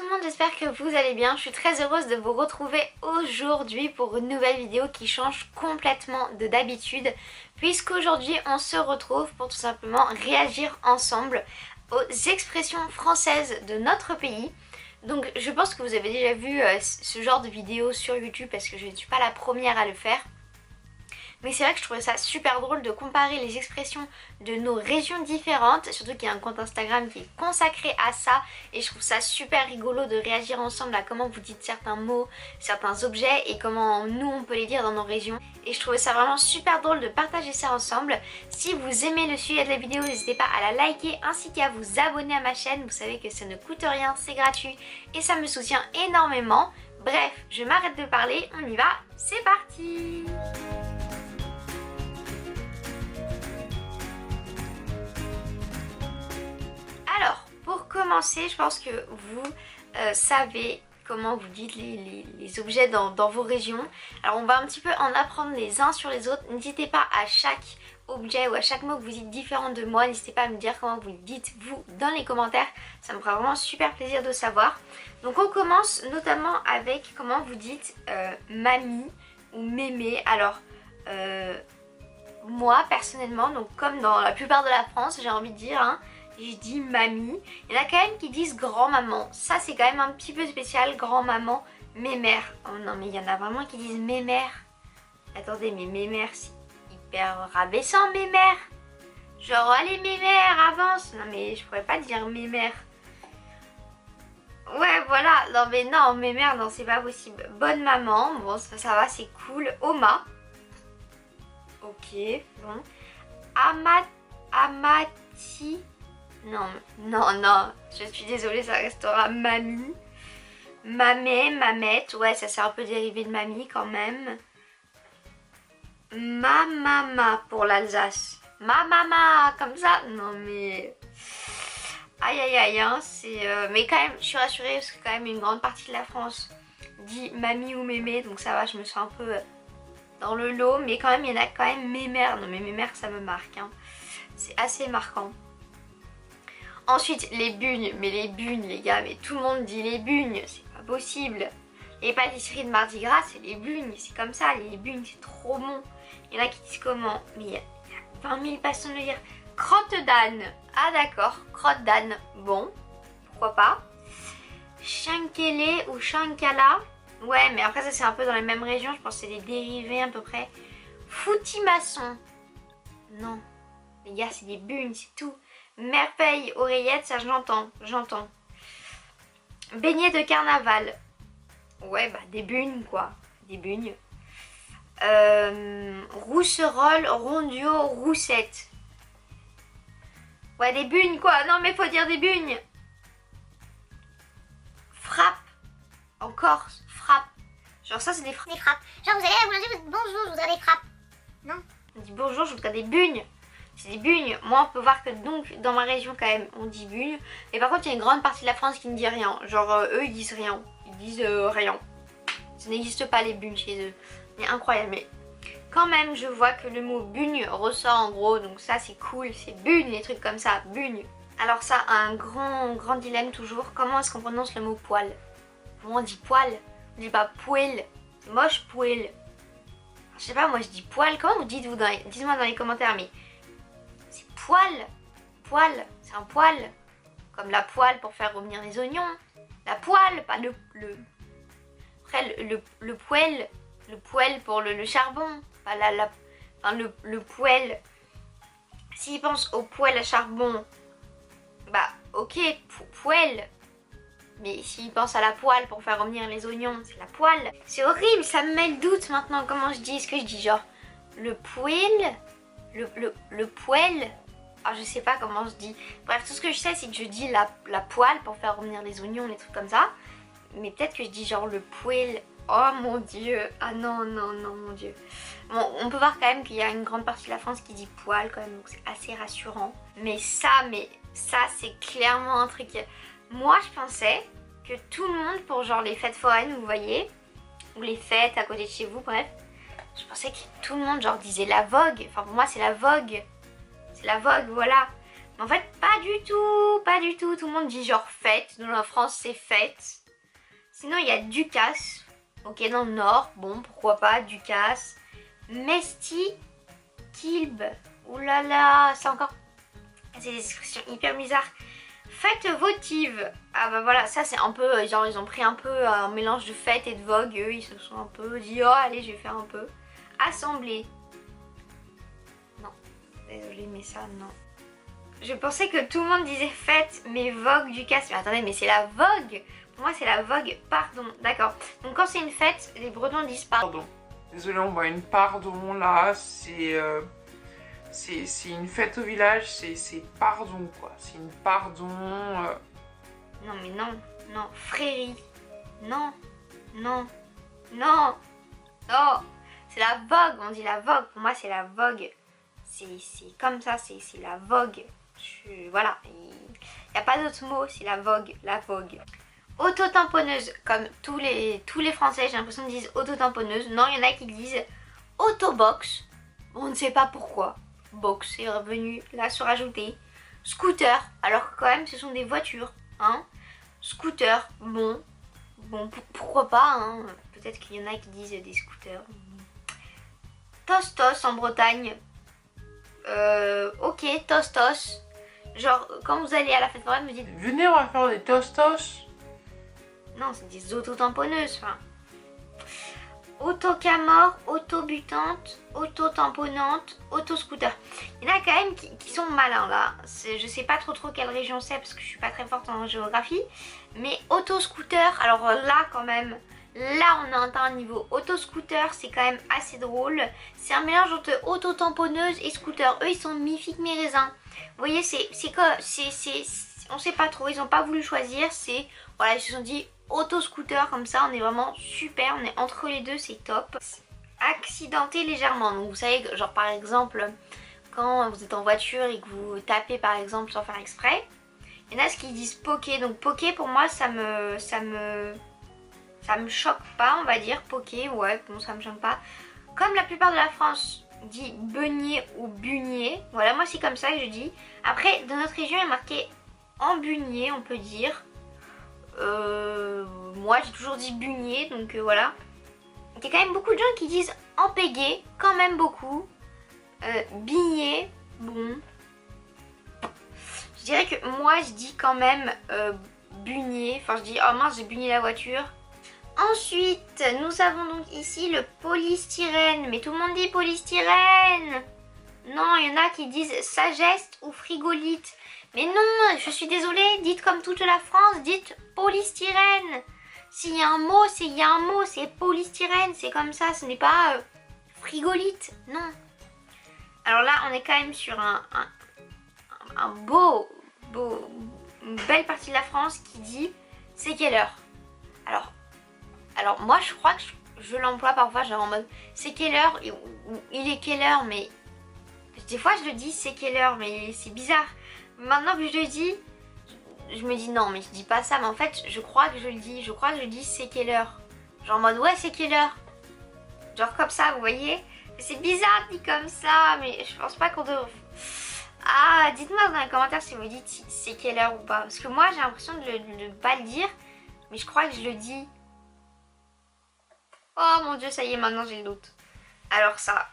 tout le monde, j'espère que vous allez bien. Je suis très heureuse de vous retrouver aujourd'hui pour une nouvelle vidéo qui change complètement de d'habitude, puisqu'aujourd'hui on se retrouve pour tout simplement réagir ensemble aux expressions françaises de notre pays. Donc je pense que vous avez déjà vu ce genre de vidéo sur YouTube parce que je ne suis pas la première à le faire. Mais c'est vrai que je trouvais ça super drôle de comparer les expressions de nos régions différentes, surtout qu'il y a un compte Instagram qui est consacré à ça et je trouve ça super rigolo de réagir ensemble à comment vous dites certains mots, certains objets et comment nous on peut les dire dans nos régions. Et je trouvais ça vraiment super drôle de partager ça ensemble. Si vous aimez le sujet de la vidéo, n'hésitez pas à la liker ainsi qu'à vous abonner à ma chaîne. Vous savez que ça ne coûte rien, c'est gratuit et ça me soutient énormément. Bref, je m'arrête de parler, on y va, c'est parti! Alors, pour commencer, je pense que vous savez comment vous dites les objets dans vos régions. Alors, on va un petit peu en apprendre les uns sur les autres. N'hésitez pas à chaque objet ou à chaque mot que vous dites différent de moi. N'hésitez pas à me dire comment vous le dites, vous, dans les commentaires. Ça me fera vraiment super plaisir de savoir. Donc, on commence notamment avec comment vous dites mamie ou mémé. Alors, moi, personnellement, donc comme dans la plupart de la France, j'ai envie de dire, hein, je dis mamie. Il y en a quand même qui disent grand-maman. Ça, c'est quand même un petit peu spécial, grand-maman, mémère. Oh non, mais il y en a vraiment qui disent mémère. Attendez, mais mémère, c'est hyper rabaissant, mémère. Genre, allez, mémère, avance. Non, mais je pourrais pas dire mémère. Ouais, voilà. Non, mais non, mémère, non, c'est pas possible. Bonne maman, bon, ça va, c'est cool. Oma. Ok, bon. Amati. Non, non, non, je suis désolée, ça restera mamie. Mamé, mamette, ouais, ça c'est un peu dérivé de mamie quand même. Mama pour l'Alsace. Mama, comme ça. Non mais... Aïe aïe aïe, hein, c'est... Mais quand même, je suis rassurée parce que quand même une grande partie de la France dit mamie ou mémé, donc ça va, je me sens un peu dans le lot. Mais quand même, il y en a quand même mémère. Non mais mémère, ça me marque, hein. C'est assez marquant. Ensuite, les bugnes. Mais les bugnes, les gars, mais tout le monde dit les bugnes. C'est pas possible. Les pâtisseries de Mardi Gras, c'est les bugnes. C'est comme ça, les bugnes, c'est trop bon. Il y en a qui disent comment? Mais il y a 20 000 façons de le dire. Crotte d'âne. Ah d'accord, crotte d'âne. Bon, pourquoi pas. Chankele ou chankala. Ouais, mais après ça c'est un peu dans les mêmes régions. Je pense que c'est des dérivés à peu près. Foutimaçon. Non. Les gars, c'est des bugnes, c'est tout. Merveille, oreillette, ça j'entends, j'entends. Beignet de carnaval. Ouais, bah des bugnes quoi, des bugnes. Rousserolle, rondio, roussette. Ouais, des bugnes quoi, non mais faut dire des bugnes. Frappe, en Corse, frappe. Genre ça c'est des frappes. Des frappes. Genre vous allez à la boulangerie, vous dites bonjour, je voudrais des frappes. Non. On dit bonjour, je voudrais des bugnes. C'est des bugnes. Moi on peut voir que donc dans ma région quand même on dit bugnes. Mais par contre il y a une grande partie de la France qui ne dit rien. Genre eux ils disent rien. Ils disent rien. Ça n'existe pas les bugnes chez eux. Mais incroyable. Mais quand même je vois que le mot bugne ressort en gros. Donc ça c'est cool. C'est bugne, les trucs comme ça. Bugne. Alors ça un grand dilemme toujours. Comment est-ce qu'on prononce le mot poil? Comment on dit poil? On dit pas poil. C'est moche poil. Je sais pas, moi je dis poil. Comment vous dites vous dites-moi dans les commentaires. Mais c'est poil. Poil, c'est un poil. Comme la poêle pour faire revenir les oignons. La poêle, pas après le poêle. Le poêle pour le charbon. Pas enfin, le poêle. S'ils pensent au poêle à charbon, bah ok, poêle. Mais s'ils pensent à la poêle pour faire revenir les oignons, c'est la poêle. C'est horrible, ça me met le doute maintenant comment je dis. Est-ce que je dis genre le poêle? Le poêle? Ah, je sais pas comment je dis. Bref, tout ce que je sais c'est que je dis la poêle pour faire revenir les oignons, les trucs comme ça. Mais peut-être que je dis genre le poêle. Oh mon dieu. Ah non, non, non, mon dieu. Bon, on peut voir quand même qu'il y a une grande partie de la France qui dit poêle quand même. Donc c'est assez rassurant. Mais ça c'est clairement un truc... Moi je pensais que tout le monde pour genre les fêtes foraines, vous voyez, ou les fêtes à côté de chez vous, bref. Je pensais que tout le monde genre disait la vogue. Enfin pour moi c'est la vogue. C'est la vogue, voilà. En fait, pas du tout, pas du tout. Tout le monde dit genre fête. Dans la France, c'est fête. Sinon, il y a Ducasse. Ok, dans le nord. Bon, pourquoi pas, Ducasse. Mesti, Kilb. Ouh là là, c'est encore... C'est des expressions hyper bizarres. Fête votive. Ah bah voilà, ça c'est un peu... Genre, ils ont pris un peu un mélange de fête et de vogue. Eux, ils se sont un peu dit, oh, allez, je vais faire un peu. Assemblée. Non. Désolée, mais ça, non. Je pensais que tout le monde disait fête, mais vogue, Ducasse. Mais attendez, mais c'est la vogue. Pour moi, c'est la vogue, pardon. D'accord. Donc quand c'est une fête, les Bretons disent pardon. Désolé, on voit une pardon là, c'est une fête au village, c'est pardon quoi, c'est une pardon. Non mais non, non, frérie, non, non, non, non, c'est la vogue, on dit la vogue, pour moi c'est la vogue, c'est comme ça, c'est la vogue, voilà, il n'y a pas d'autre mot, c'est la vogue, la vogue. Auto-tamponneuse, comme tous les Français, j'ai l'impression qu'ils disent auto-tamponneuse. Non, il y en a qui disent autobox. On ne sait pas pourquoi. Box est revenu là se rajouter. Scooter, alors que quand même ce sont des voitures. Hein. Scooter, bon, pourquoi pas. Hein. Peut-être qu'il y en a qui disent des scooters. Tostos en Bretagne. Ok, tostos. Genre, quand vous allez à la fête foraine, vous dites... Venez, on va faire des tostos. Non, c'est des auto-tamponneuses, enfin. Autocamore, autobutante, auto-tamponnante, auto-scooter. Il y en a quand même qui sont malins là. Je sais pas trop quelle région c'est parce que je suis pas très forte en géographie. Mais auto-scooter, alors là quand même, là on a atteint un niveau auto-scooter, c'est quand même assez drôle. C'est un mélange entre auto-tamponneuse et scooter. Eux ils sont mi-figue mi-raisin. Vous voyez, on sait pas trop, ils ont pas voulu choisir. C'est, voilà, ils se sont dit auto-scooter comme ça, on est vraiment super, on est entre les deux, c'est top. Accidenté légèrement, donc vous savez, genre par exemple, quand vous êtes en voiture et que vous tapez par exemple sans faire exprès, il y en a qui disent poké, donc poké pour moi ça me choque pas, on va dire, poké, ouais, bon ça me choque pas. Comme la plupart de la France dit beugner ou bugner, voilà, moi c'est comme ça que je dis. Après, dans notre région il y a marqué en bugner, on peut dire. Moi j'ai toujours dit bugner, donc voilà. Il y a quand même beaucoup de gens qui disent empéguer, quand même beaucoup. Bigner, bon. Je dirais que moi je dis quand même bugner, enfin je dis oh mince j'ai bugné la voiture. Ensuite nous avons donc ici le polystyrène, mais tout le monde dit polystyrène. Non, il y en a qui disent sagesse ou frigolite. Mais non, je suis désolée, dites comme toute la France, dites polystyrène. S'il y a un mot, c'est polystyrène, c'est comme ça, ce n'est pas frigolite, non. Alors là, on est quand même sur une belle partie de la France qui dit c'est quelle heure. Alors moi je crois que je l'emploie parfois, genre en mode c'est quelle heure, ou il est quelle heure, mais des fois je le dis c'est quelle heure, mais c'est bizarre. Maintenant que je le dis, je me dis non mais je dis pas ça, mais en fait je crois que je le dis c'est quelle heure. Genre en mode ouais c'est quelle heure. Genre comme ça, vous voyez. C'est bizarre dit comme ça, mais je pense pas qu'on devrait... Ah, dites-moi dans les commentaires si vous dites c'est quelle heure ou pas. Parce que moi j'ai l'impression de ne pas le dire, mais je crois que je le dis. Oh mon dieu, ça y est, maintenant j'ai le doute. Alors ça,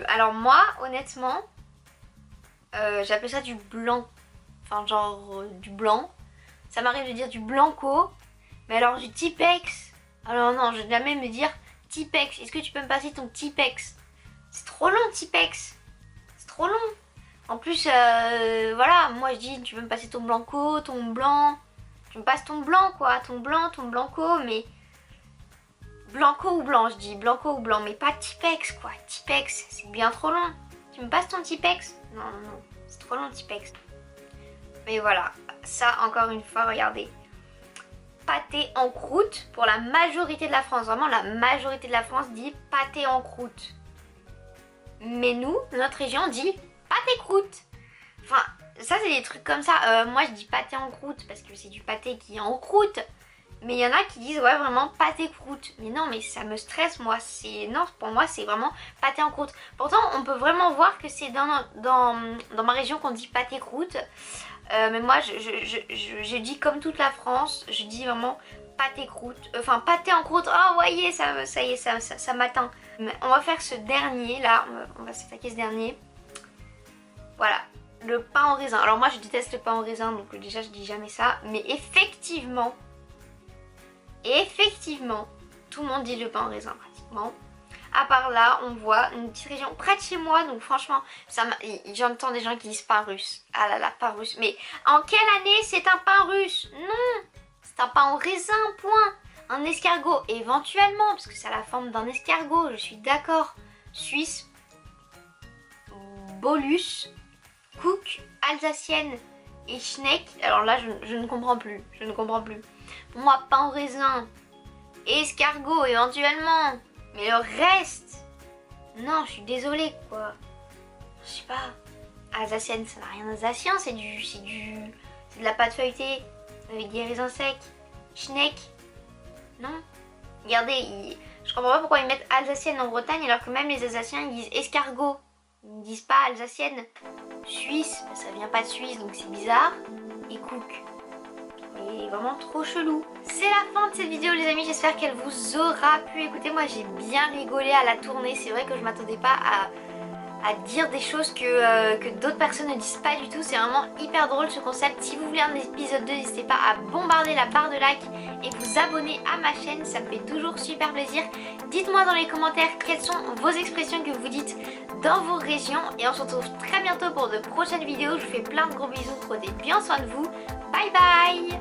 alors moi honnêtement... j'appelle ça du blanc, enfin genre du blanc. Ça m'arrive de dire du blanco, mais alors du Tipex. Alors non, je vais jamais me dire Tipex. Est-ce que tu peux me passer ton Tipex? C'est trop long Tipex. C'est trop long. En plus, voilà, moi je dis tu peux me passer ton blanco, ton blanc. Tu me passes ton blanc quoi, ton blanc, ton blanco, mais... Blanco ou blanc, je dis blanco ou blanc, mais pas Tipex quoi. Tipex, c'est bien trop long. Tu me passes ton Tipex? Non, c'est trop long Tipex. Mais voilà, ça encore une fois, regardez. Pâté en croûte pour la majorité de la France. Vraiment, la majorité de la France dit pâté en croûte. Mais nous, notre région, on dit pâté croûte. Enfin, ça c'est des trucs comme ça. Moi je dis pâté en croûte parce que c'est du pâté qui est en croûte. Mais il y en a qui disent ouais vraiment pâté croûte. Mais non, mais ça me stresse moi. Non, pour moi c'est vraiment pâté en croûte. Pourtant on peut vraiment voir que c'est dans ma région qu'on dit pâté croûte. Mais moi je dis comme toute la France, je dis vraiment pâté croûte. Enfin pâté en croûte. Oh voyez, ça y est, ça m'atteint. On va faire ce dernier là. On va s'attaquer ce dernier. Voilà. Le pain au raisin. Alors moi je déteste le pain au raisin, donc déjà je dis jamais ça. Mais effectivement, tout le monde dit le pain au raisin pratiquement. À part là, on voit une petite région près de chez moi, donc franchement, j'entends des gens qui disent pain russe. Ah là là, pain russe. Mais en quelle année c'est un pain russe? Non, c'est un pain au raisin, point. Un escargot, éventuellement, parce que ça a la forme d'un escargot, je suis d'accord. Suisse, bolus, cook, alsacienne et schneck. Alors là, je ne comprends plus. Pour moi, pain au raisin, escargot éventuellement. Mais le reste, non, je suis désolée quoi. Je sais pas. Alsacienne, ça n'a rien d'alsacien, c'est de la pâte feuilletée avec des raisins secs. Schneck, non. Regardez, je comprends pas pourquoi ils mettent alsacienne en Bretagne alors que même les Alsaciens ils disent escargot. Ils ne disent pas alsacienne. Suisse, ça vient pas de Suisse donc c'est bizarre. Et cook. Et vraiment trop chelou. C'est la fin de cette vidéo les amis, j'espère qu'elle vous aura plu. Écoutez, moi j'ai bien rigolé à la tournée. C'est vrai que je m'attendais pas à dire des choses que d'autres personnes ne disent pas du tout. C'est vraiment hyper drôle ce concept. Si vous voulez un épisode 2, n'hésitez pas à bombarder la barre de like et vous abonner à ma chaîne, ça me fait toujours super plaisir. Dites-moi dans les commentaires quelles sont vos expressions que vous dites dans vos régions. Et on se retrouve très bientôt pour de prochaines vidéos. Je vous fais plein de gros bisous, prenez bien soin de vous. Bye bye.